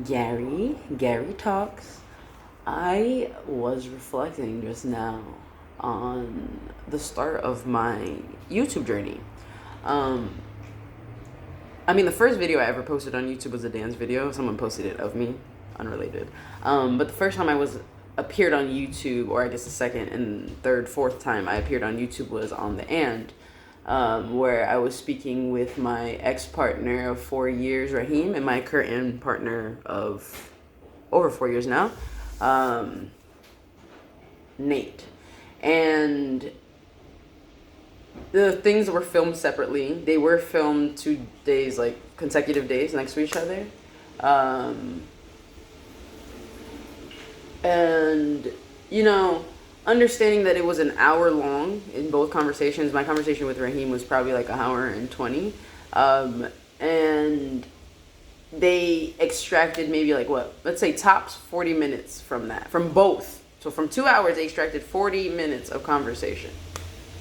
Gary talks. I was reflecting just now on the start of my YouTube journey. Um, the first video I ever posted on YouTube was a dance video. Someone posted it of me, unrelated. But the first time I appeared on YouTube, or I guess the second and third, fourth time I appeared on YouTube was on the where I was speaking with my ex-partner of 4 years, Raheem, and my current partner of over 4 years now, Nate. And the things were filmed separately. They were filmed 2 days, like consecutive days next to each other. And, understanding that it was an hour long in both conversations. My conversation with Raheem was probably like an hour and 20. And they extracted maybe let's say tops 40 minutes from that, from both. So from 2 hours, they extracted 40 minutes of conversation.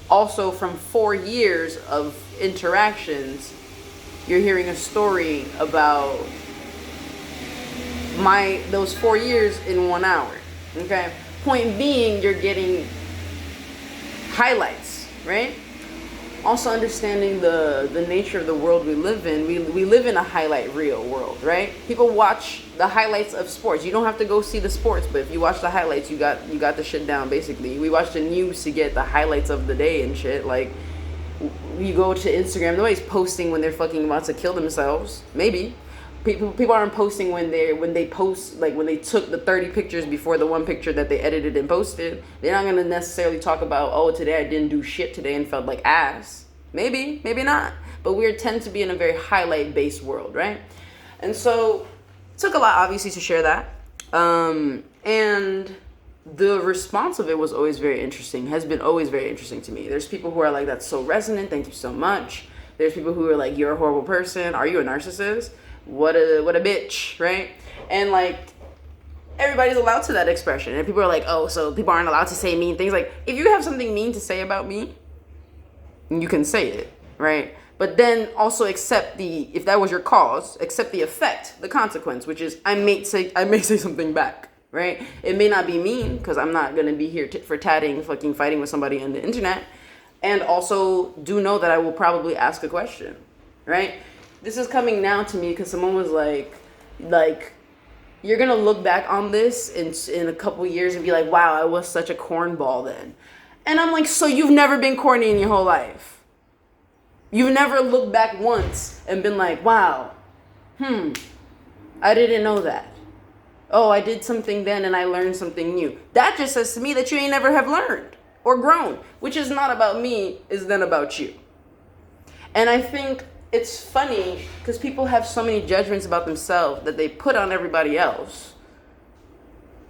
Also from 4 years of interactions, you're hearing a story about those 4 years in 1 hour. Okay? Point being, you're getting highlights, right? Also understanding the nature of the world we live in. We live in a highlight reel world, right? People watch the highlights of sports. You don't have to go see the sports, but if you watch the highlights, you got the shit down, basically. We watch the news to get the highlights of the day and shit. Like, you go to Instagram, nobody's posting when they're fucking about to kill themselves. Maybe. People aren't posting when they post, like when they took the 30 pictures before the one picture that they edited and posted. They're not gonna necessarily talk about, oh, today I didn't do shit today and felt like ass. Maybe not. But we tend to be in a very highlight based world, right? And so it took a lot, obviously, to share that. And the response of it was always very interesting, has been always very interesting to me. There's people who are like, that's so resonant, thank you so much. There's people who are like, you're a horrible person, are you a narcissist? What a bitch, right? And like, everybody's allowed to that expression. And people are like, oh, so people aren't allowed to say mean things. Like, if you have something mean to say about me, you can say it, right? But then also accept if that was your cause, accept the effect, the consequence, which is I may say something back, right? It may not be mean, because I'm not gonna be here for tatting, fucking fighting with somebody on the internet. And also do know that I will probably ask a question, right? This is coming now to me because someone was like, you're gonna look back on this in a couple years and be like, wow, I was such a cornball then. And I'm like, so you've never been corny in your whole life? You've never looked back once and been like, wow, I didn't know that. Oh, I did something then and I learned something new. That just says to me that you ain't never have learned or grown, which is not about me, is then about you. And I think it's funny because people have so many judgments about themselves that they put on everybody else.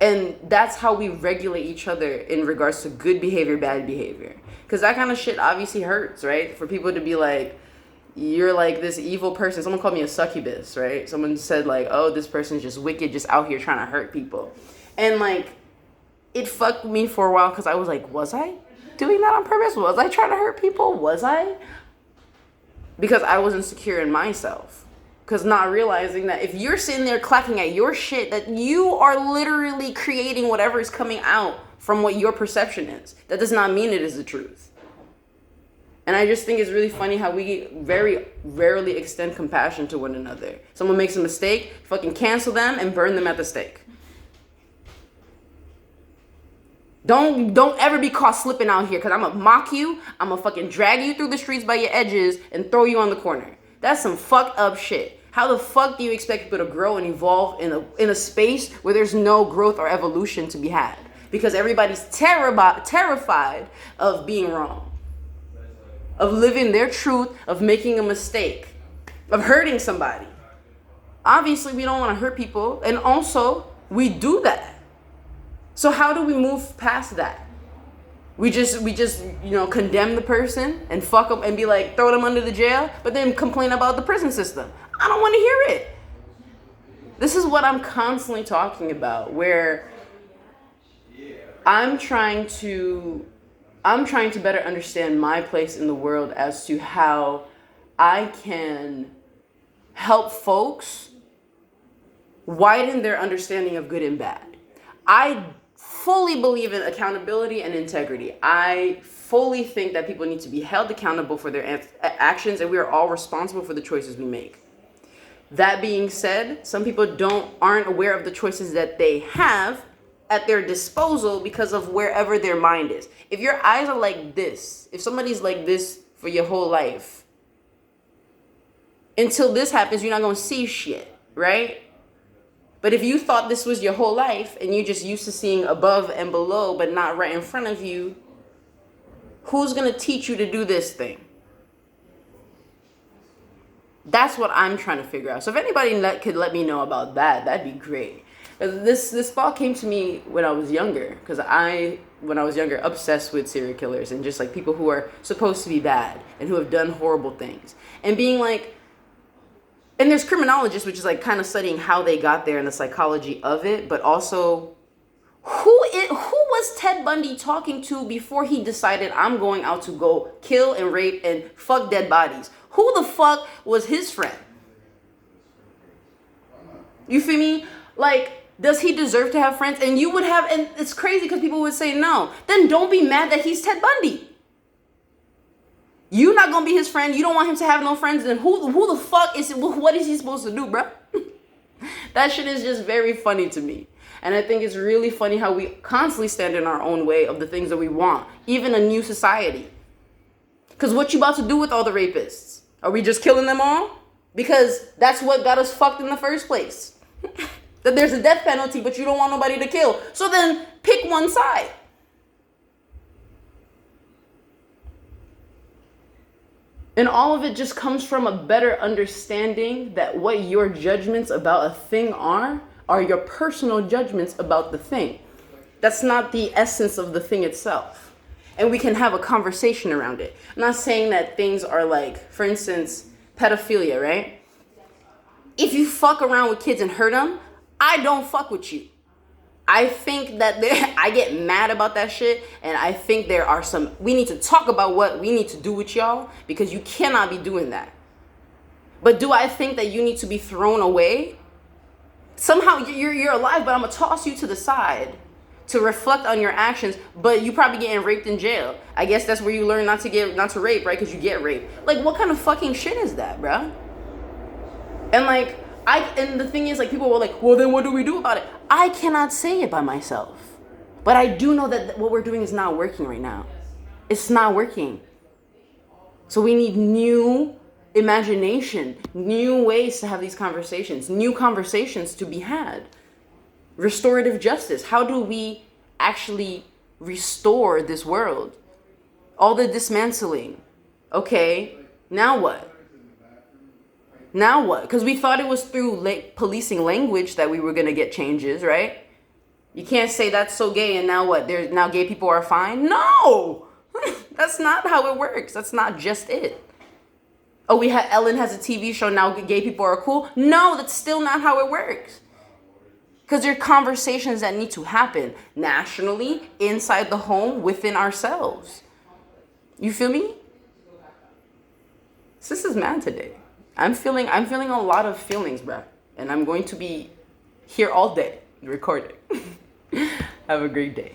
And that's how we regulate each other in regards to good behavior, bad behavior. Because that kind of shit obviously hurts, right? For people to be like, you're like this evil person. Someone called me a succubus, right? Someone said like, oh, this person's just wicked, just out here trying to hurt people. And like, it fucked me for a while because I was like, was I doing that on purpose? Was I trying to hurt people? Was I? Because I was insecure in myself. Because not realizing that if you're sitting there clacking at your shit, that you are literally creating whatever is coming out from what your perception is. That does not mean it is the truth. And I just think it's really funny how we very rarely extend compassion to one another. Someone makes a mistake, fucking cancel them and burn them at the stake. Don't ever be caught slipping out here, because I'm going to mock you, I'm going to fucking drag you through the streets by your edges and throw you on the corner. That's some fucked up shit. How the fuck do you expect people to grow and evolve in a space where there's no growth or evolution to be had? Because everybody's terrified of being wrong, of living their truth, of making a mistake, of hurting somebody. Obviously, we don't want to hurt people, and also, we do that. So how do we move past that? We just condemn the person and fuck them and be like, throw them under the jail, but then complain about the prison system. I don't want to hear it. This is what I'm constantly talking about, where I'm trying to better understand my place in the world as to how I can help folks widen their understanding of good and bad. I fully believe in accountability and integrity. I fully think that people need to be held accountable for their actions, and we are all responsible for the choices we make. That being said, some people aren't aware of the choices that they have at their disposal because of wherever their mind is. If your eyes are like this, if somebody's like this for your whole life, until this happens, you're not going to see shit, right? But if you thought this was your whole life and you just used to seeing above and below but not right in front of you, who's going to teach you to do this thing? That's what I'm trying to figure out. So if anybody could let me know about that, that'd be great. This thought came to me when I was younger, because when I was younger, obsessed with serial killers and just like people who are supposed to be bad and who have done horrible things. And being like, and there's criminologists, which is like kind of studying how they got there and the psychology of it, but also who was Ted Bundy talking to before he decided I'm going out to go kill and rape and fuck dead bodies? Who the fuck was his friend? You feel me? Like, does he deserve to have friends? And you would have, and it's crazy because people would say no. Then don't be mad that he's Ted Bundy. You're not gonna be his friend. You don't want him to have no friends. Then who the fuck is it? What is he supposed to do, bro? That shit is just very funny to me. And I think it's really funny how we constantly stand in our own way of the things that we want, even a new society. Because what you about to do with all the rapists? Are we just killing them all? Because that's what got us fucked in the first place. That there's a death penalty, but you don't want nobody to kill. So then pick one side. And all of it just comes from a better understanding that what your judgments about a thing are your personal judgments about the thing. That's not the essence of the thing itself. And we can have a conversation around it. I'm not saying that things are like, for instance, pedophilia, right? If you fuck around with kids and hurt them, I don't fuck with you. I think that I get mad about that shit, and I think we need to talk about what we need to do with y'all, because you cannot be doing that. But do I think that you need to be thrown away? Somehow you're alive, but I'm gonna toss you to the side to reflect on your actions, but you probably getting raped in jail. I guess that's where you learn not to rape, right? Because you get raped. Like, what kind of fucking shit is that, bruh? And like, and the thing is, like, people were like, well, then what do we do about it? I cannot say it by myself. But I do know that what we're doing is not working right now. It's not working. So we need new imagination, new ways to have these conversations, new conversations to be had. Restorative justice. How do we actually restore this world? All the dismantling. Okay, now what? Now what? Because we thought it was through policing language that we were going to get changes, right? You can't say that's so gay and now what? Now gay people are fine? No! That's not how it works. That's not just it. Oh, Ellen has a TV show, now gay people are cool? No, that's still not how it works. Because there are conversations that need to happen nationally, inside the home, within ourselves. You feel me? This is mad today. I'm feeling a lot of feelings, bro. And I'm going to be here all day recording. Have a great day.